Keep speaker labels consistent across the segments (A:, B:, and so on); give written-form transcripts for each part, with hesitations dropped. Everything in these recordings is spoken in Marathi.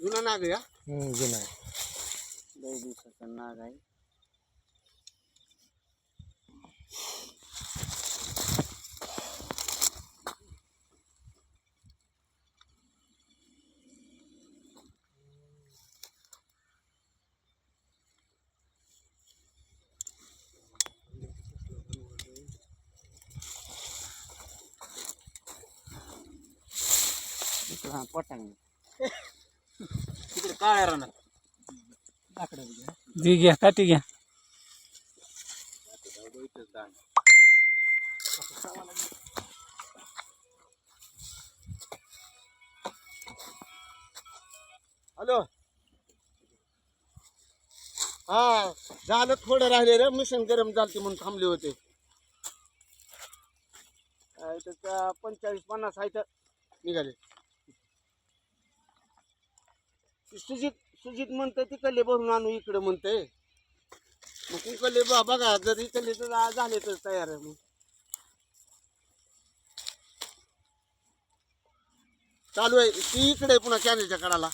A: जुना नाग आहे हा?
B: जुना आहे.
A: लय दिवसाचा नाग आहे. हा पटांग तिकडे काळ्या राहणार
B: दी घ्या काठी घ्या.
A: हॅलो हा झालं थोडं राहिले रे मिशन गरम झालते म्हणून थांबले होते. त्या 45-50 आहे तर निघाले. सुजित म्हणते तिकडले भरून आणू इकडे म्हणते. मग तिकडले बघा जर इकडले तर झाले तर तयार आहे. मग चालू आहे ती इकडे पुन्हा कॅनेलच्या कडाला.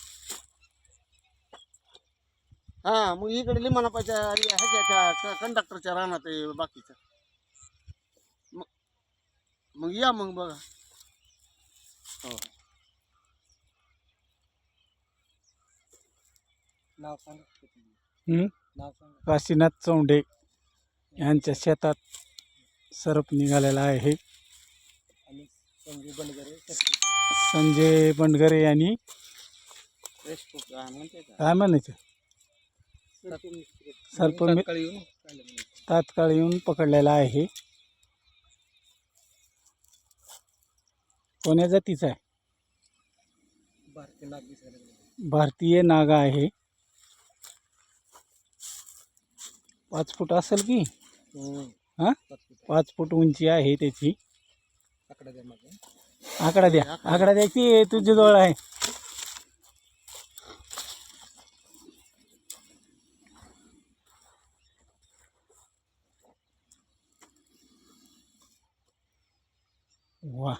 A: हा मग इकडे लिमानापाच्या ह्याच्या कंडक्टरच्या राहणार ते बाकीचं. मग या मग बघा. हो
B: नाव सांगा. काशीनाथ चौंडे यांच्या शेतात सरप निघालेला आहे.
A: आणि
B: संजय बंडगरे यांनी काय म्हणायचं सर्प तात्काळ येऊन पकडलेला आहे. कोण्या जातीचा आहे? भारतीय नाग आहे. 5 फूट असेल की हा 5 फूट उंची आहे त्याची. आकडा द्या की तुझ्या जवळ आहे. वा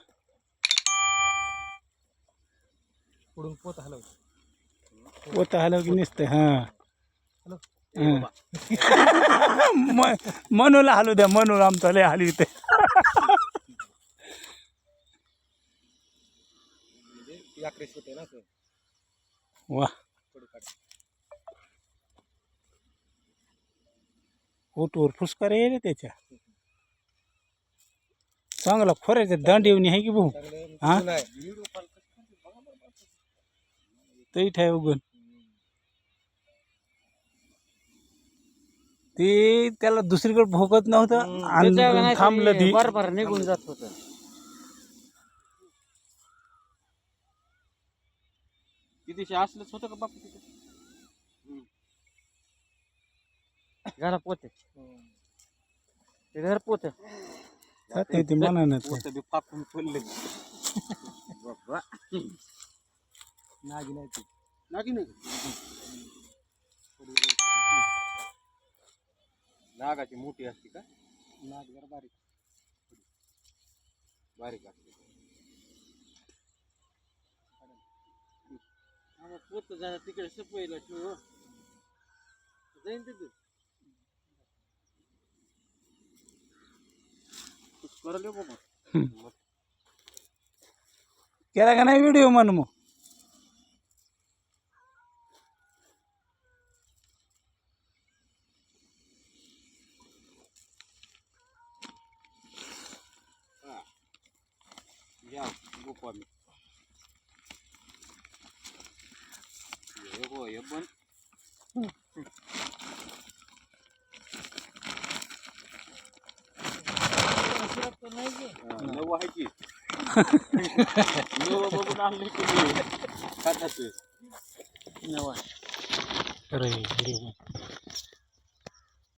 A: पुढून पोत हलव
B: की नसते. मनूला हलू द्या. मनू आमचा लय हलू ते. वा फोटोवर फुसकार आहे रे त्याच्या. चांगला खोऱ्याच्या दांडीवणी आहे की भाऊ. हा तरी ठाय उगन ते त्याला दुसरीकडे भोगत नव्हतं आणि थांबलं ती
A: बरोबर निघून जात होत. किती असलंच होतं का बापू तिथे. घरा पोते ते घर पोत
B: ते म्हणान
A: फाकून फुलले. नागी नाही नागाची मोठी असते का? नाग जरा बारीक असते. पोत जरा तिकडे सपयला ठेव जाईन तिथे.
B: केला का नाही व्हिडिओ म्हण मग.
A: या गोपा मी हे पण नऊ आहे की नऊ बघून आणली की खात नऊ आहे.